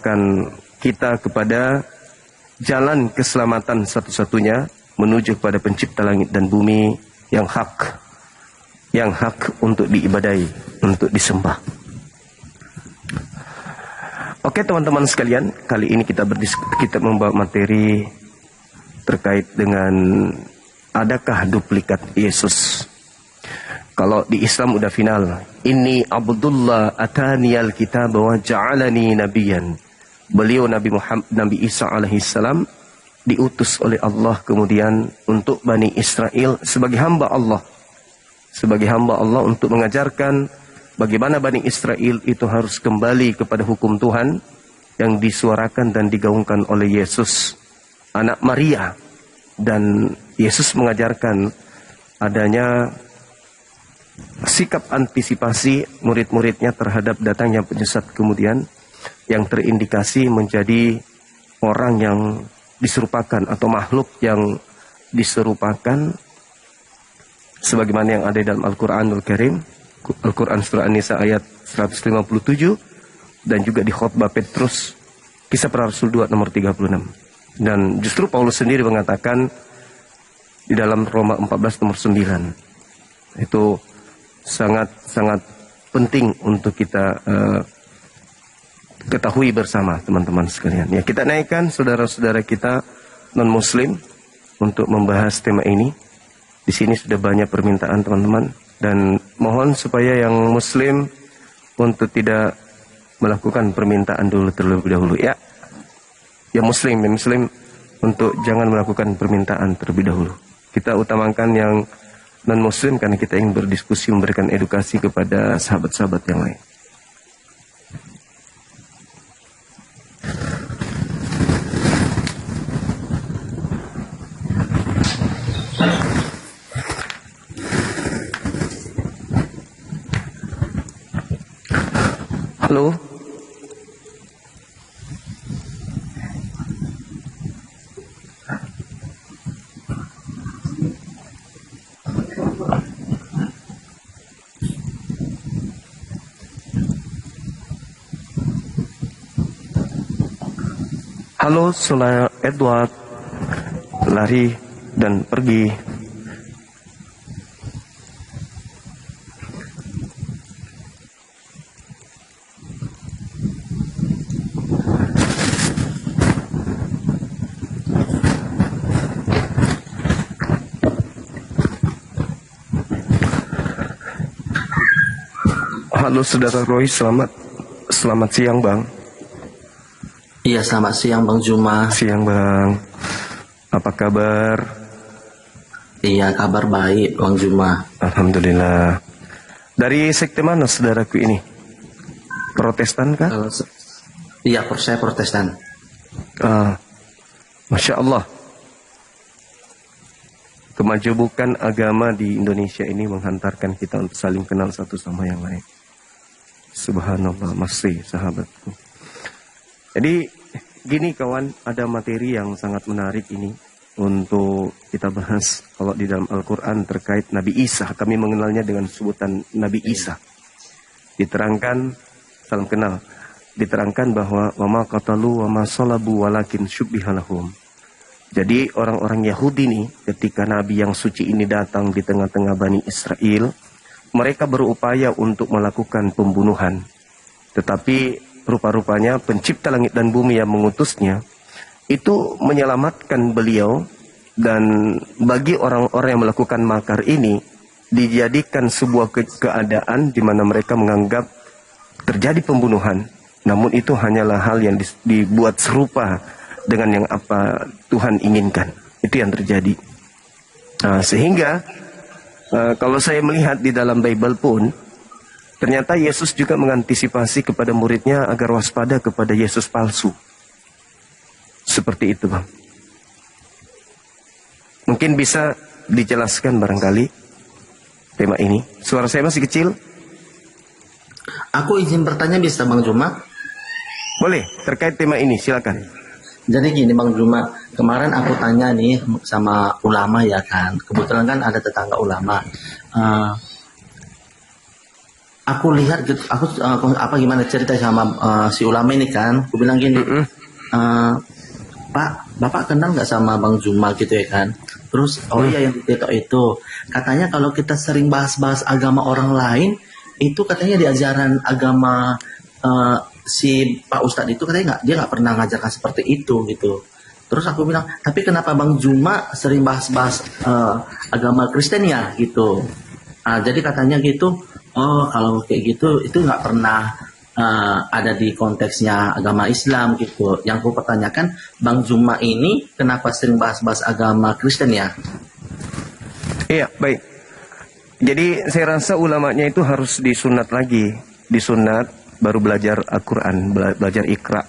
mengarahkan kita kepada jalan keselamatan satu-satunya menuju kepada pencipta langit dan bumi yang hak untuk diibadahi, untuk disembah. Oke teman-teman sekalian, kali ini kita membawa materi terkait dengan adakah duplikat Yesus. Kalau di Islam udah final, Inni Abdullah ataniyal kitab wa ja'alani nabiyan. Beliau Nabi Isa alaihissalam diutus oleh Allah kemudian untuk Bani Israel sebagai hamba Allah. Sebagai hamba Allah untuk mengajarkan bagaimana Bani Israel itu harus kembali kepada hukum Tuhan yang disuarakan dan digaungkan oleh Yesus, anak Maria. Dan Yesus mengajarkan adanya sikap antisipasi murid-muridnya terhadap datangnya penyesat kemudian yang terindikasi menjadi orang yang diserupakan atau makhluk yang diserupakan sebagaimana yang ada dalam Al-Quranul Karim, Al-Quran Surah An-Nisa ayat 157 dan juga di khutbah Petrus Kisah Para Rasul 2 nomor 36. Dan justru Paulus sendiri mengatakan di dalam Roma 14 nomor 9 itu sangat penting untuk kita ketahui bersama teman-teman sekalian. Ya, kita naikkan saudara-saudara kita non-muslim untuk membahas tema ini. Di sini sudah banyak permintaan teman-teman dan mohon supaya yang muslim untuk tidak melakukan permintaan terlebih dahulu ya. Yang muslim untuk jangan melakukan permintaan terlebih dahulu. Kita utamakan yang non-muslim karena kita ingin berdiskusi, memberikan edukasi kepada sahabat-sahabat yang lain. Halo. Halo, Saudara Edward. Lari dan pergi. Halo Saudara Roy, selamat siang Bang. Iya, selamat siang Bang Juma. Siang Bang. Apa kabar? Iya, kabar baik Bang Juma. Alhamdulillah. Dari sekte mana saudaraku ini? Protestan kah? Iya, saya Protestan. Masya Allah. Kemajemukan agama di Indonesia ini menghantarkan kita untuk saling kenal satu sama yang lain. Subhanallah, masih sahabatku. Jadi gini kawan, ada materi yang sangat menarik ini untuk kita bahas. Kalau di dalam Al-Quran terkait Nabi Isa, kami mengenalnya dengan sebutan Nabi Isa. Diterangkan, salam kenal, diterangkan bahwa wama qatalu wama salabu walakin syubbihalahum. Jadi orang-orang Yahudi nih ketika Nabi yang suci ini datang di tengah-tengah Bani Israel, mereka berupaya untuk melakukan pembunuhan. Tetapi rupa-rupanya pencipta langit dan bumi yang mengutusnya itu menyelamatkan beliau. Dan bagi orang-orang yang melakukan makar ini dijadikan sebuah keadaan di mana mereka menganggap terjadi pembunuhan. Namun itu hanyalah hal yang dibuat serupa dengan yang apa Tuhan inginkan. Itu yang terjadi. Sehingga kalau saya melihat di dalam Bible pun, ternyata Yesus juga mengantisipasi kepada muridnya agar waspada kepada Yesus palsu. Seperti itu Bang. Mungkin bisa dijelaskan barangkali tema ini. Suara saya masih kecil? Aku izin bertanya bisa Bang Juma? Boleh, terkait tema ini silakan. Jadi gini Bang Juma, kemarin aku tanya nih sama ulama ya kan. Kebetulan kan ada tetangga ulama. aku lihat gitu, apa gimana cerita sama si ulama ini kan, aku bilang gini, Pak, Bapak kenal nggak sama Bang Zuma gitu ya kan? Terus, oh iya yang di TikTok itu, katanya kalau kita sering bahas-bahas agama orang lain, itu katanya di ajaran agama si Pak Ustadz itu katanya dia nggak pernah ngajarkan seperti itu gitu. Terus aku bilang, tapi kenapa Bang Zuma sering bahas-bahas agama Kristen ya gitu? Jadi katanya gitu, oh kalau kayak gitu itu nggak pernah ada di konteksnya agama Islam gitu. Yang aku pertanyakan, Bang Zuma ini kenapa sering bahas-bahas agama Kristen ya? Iya, baik. Jadi saya rasa ulamanya itu harus disunat lagi. Disunat baru belajar Al-Quran, belajar Iqra.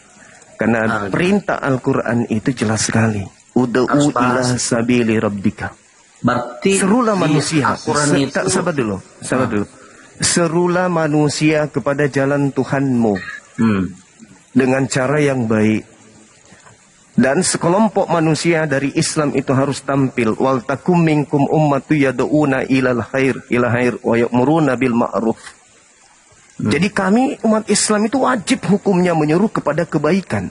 Karena perintah Al-Quran itu jelas sekali. Ud'u ila sabili rabbika. Berarti serulah manusia. itu... Sabar dulu. Serulah manusia kepada jalan Tuhanmu. Dengan cara yang baik. Dan sekelompok manusia dari Islam itu harus tampil. Wal takum minkum ummatu yad'una ilal khair wa ya'muruna bil ma'ruf. Jadi kami umat Islam itu wajib hukumnya menyuruh kepada kebaikan.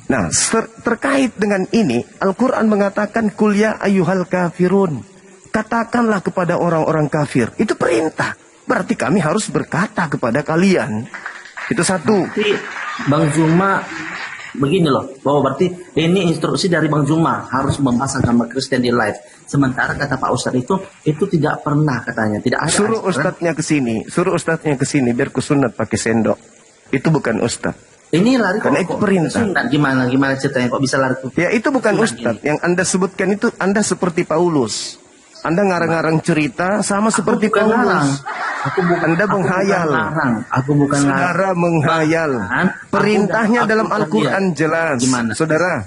Nah, terkait dengan ini, Al-Quran mengatakan, Qul ya ayyuhal kafirun. Katakanlah kepada orang-orang kafir. Itu perintah. Berarti kami harus berkata kepada kalian. Itu satu. Berarti Bang Zuma, begini loh. Bahwa berarti ini instruksi dari Bang Zuma. Harus membahas agama Kristen di live. Sementara kata Pak Ustadz itu tidak pernah katanya. Tidak ada. Suruh ustadznya ke sini. Suruh ustadznya ke sini biar kusunat pakai sendok. Itu bukan ustadz. Ini lari karena itu perintah. Gimana ceritanya kok bisa lari? Ya itu bukan ustadz. Yang Anda sebutkan itu Anda seperti Paulus. Anda ngarang-ngarang cerita sama seperti Paulus. Anda menghayal. Aku bukan saudara menghayal. Perintahnya dalam Al-Quran jelas. Gimana? Saudara.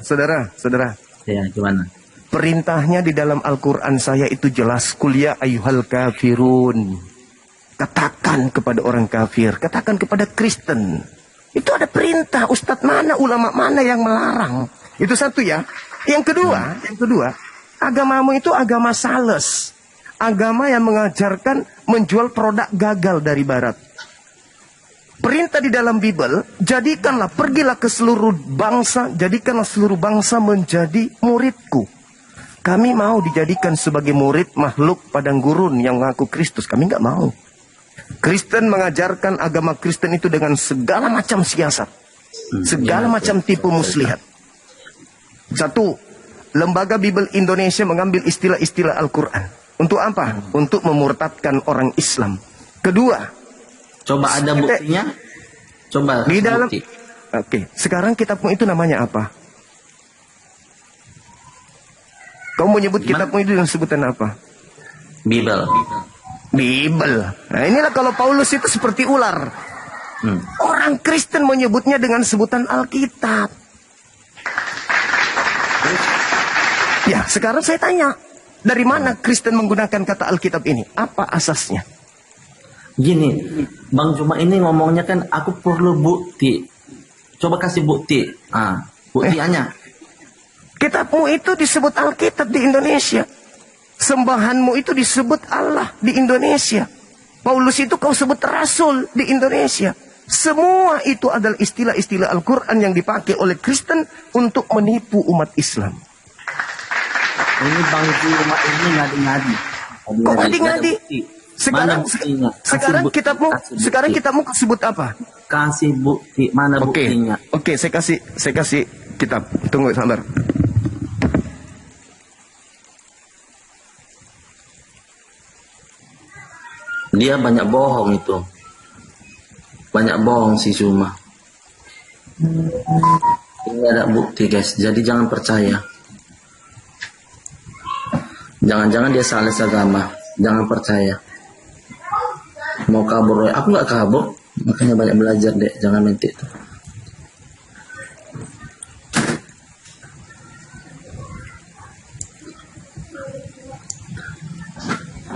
Ya, gimana? Perintahnya di dalam Al-Quran saya itu jelas. Qul ya ayyuhal kafirun. Katakan kepada orang kafir. Katakan kepada Kristen. Itu ada perintah. Ustadz mana, ulama mana yang melarang. Itu satu ya. Yang kedua. Agamamu itu agama sales. Agama yang mengajarkan menjual produk gagal dari barat. Perintah di dalam Bible, pergilah ke seluruh bangsa, jadikanlah seluruh bangsa menjadi muridku. Kami mau dijadikan sebagai murid makhluk padang gurun yang mengaku Kristus. Kami nggak mau. Kristen mengajarkan agama Kristen itu dengan segala macam siasat. Segala macam tipu muslihat. Satu, Lembaga Bible Indonesia mengambil istilah-istilah Al-Quran. Untuk apa? Untuk memurtadkan orang Islam. Kedua. Coba ada buktinya? Coba di dalam bukti. Oke, sekarang kitabmu itu namanya apa? Kamu menyebut kitabmu itu dengan sebutan apa? Bible. Nah inilah kalau Paulus itu seperti ular. Orang Kristen menyebutnya dengan sebutan Alkitab. Ya, sekarang saya tanya. Dari mana Kristen menggunakan kata Alkitab ini? Apa asasnya? Gini, Bang Zuma ini ngomongnya kan aku perlu bukti. Coba kasih bukti. Buktiannya. Kitabmu itu disebut Alkitab di Indonesia. Sembahanmu itu disebut Allah di Indonesia. Paulus itu kau sebut Rasul di Indonesia. Semua itu adalah istilah-istilah Al-Quran yang dipakai oleh Kristen untuk menipu umat Islam. Ini Bang Zuma ini ngadi-ngadi. Kok ngadi-ngadi? Sekarang kitabmu sebut apa? Kasih bukti, mana buktinya? Oke, saya kasih kitab. Tunggu sabar. Dia banyak bohong itu. Banyak bohong si Zuma. Ini ada bukti guys, jadi jangan percaya. Jangan-jangan dia salah agama. Jangan percaya. Mau kabur, aku nggak kabur. Makanya banyak belajar deh, jangan minta itu.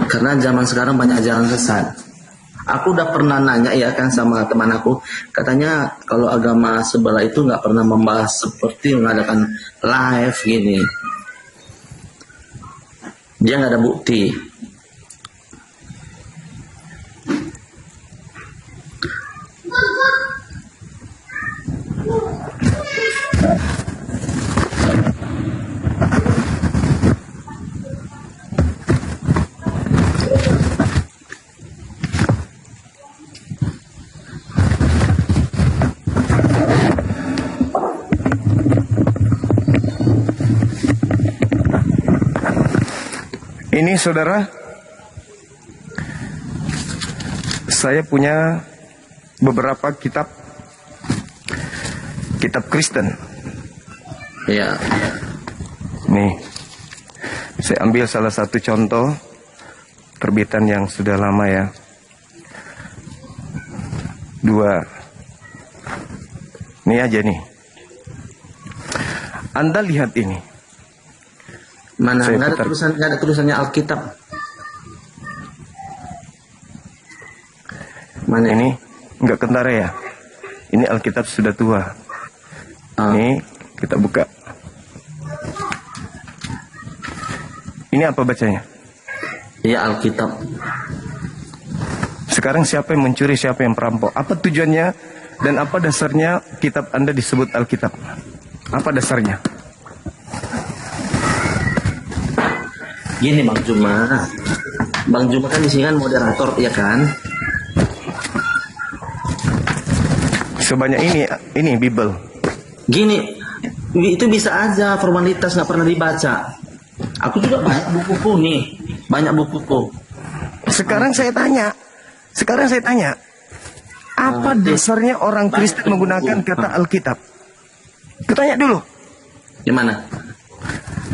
Karena zaman sekarang banyak ajaran sesat. Aku udah pernah nanya ya kan sama teman aku, katanya kalau agama sebelah itu nggak pernah membahas seperti mengadakan live gini. Dia nggak ada bukti. Ini saudara, saya punya beberapa kitab Kristen. Iya. Nih, saya ambil salah satu contoh terbitan yang sudah lama ya. 2. Ini aja nih. Anda lihat ini. Mana? Saya Nggak ada putar. tulisan, nggak ada tulisannya Alkitab. Mana Ini enggak kentara ya. Ini Alkitab sudah tua. Ini kita buka. Ini apa bacanya? Iya, Alkitab. Sekarang siapa yang mencuri, siapa yang perampok? Apa tujuannya dan apa dasarnya kitab Anda disebut Alkitab? Apa dasarnya? Gini Bang Juma. Bang Juma kan di sini kan moderator, ya kan? Sebanyak ini Bible. Gini, itu bisa aja formalitas nggak pernah dibaca. Aku juga banyak bukuku nih, banyak bukuku. Sekarang saya tanya, apa dasarnya orang Kristen menggunakan kata Alkitab? Kutanya dulu, Gimana?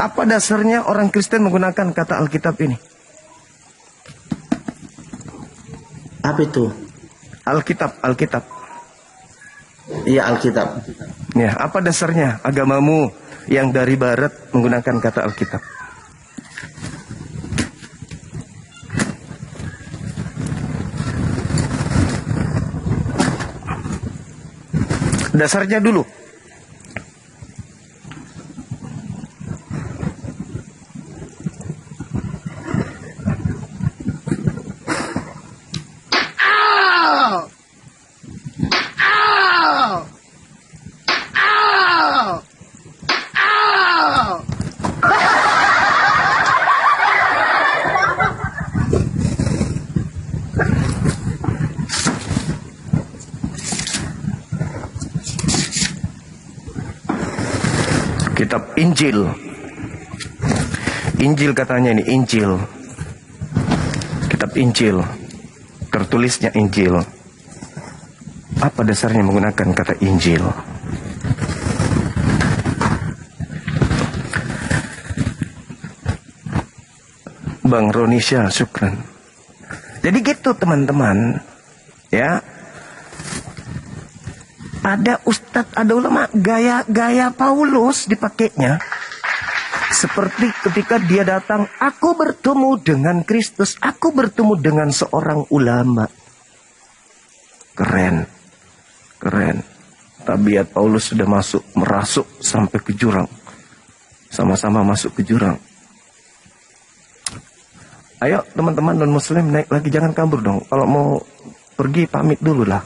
apa dasarnya orang Kristen menggunakan kata Alkitab ini? Apa itu? Alkitab. Iya, Alkitab. Ya, apa dasarnya agamamu yang dari Barat menggunakan kata Alkitab? Dasarnya dulu. Kitab Injil. Injil katanya ini, Injil. Kitab Injil. Tertulisnya Injil. Apa dasarnya menggunakan kata Injil? Bang Ronisha, syukran. Jadi gitu teman-teman. Ya. Ada ustadz, ada ulama, gaya Paulus dipakainya. Seperti ketika dia datang, aku bertemu dengan Kristus, aku bertemu dengan seorang ulama. Keren. Tabiat Paulus sudah merasuk sampai ke jurang. Sama-sama masuk ke jurang. Ayo teman-teman non muslim naik lagi, jangan kabur dong. Kalau mau pergi pamit dulu lah.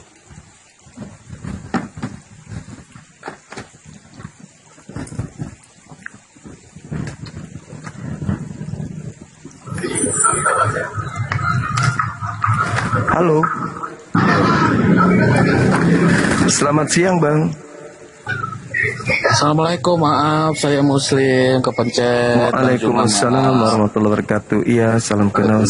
Halo. Selamat siang, Bang. Assalamualaikum, maaf saya muslim kepencet. Waalaikumsalam warahmatullahi wabarakatuh. Iya, salam kenal.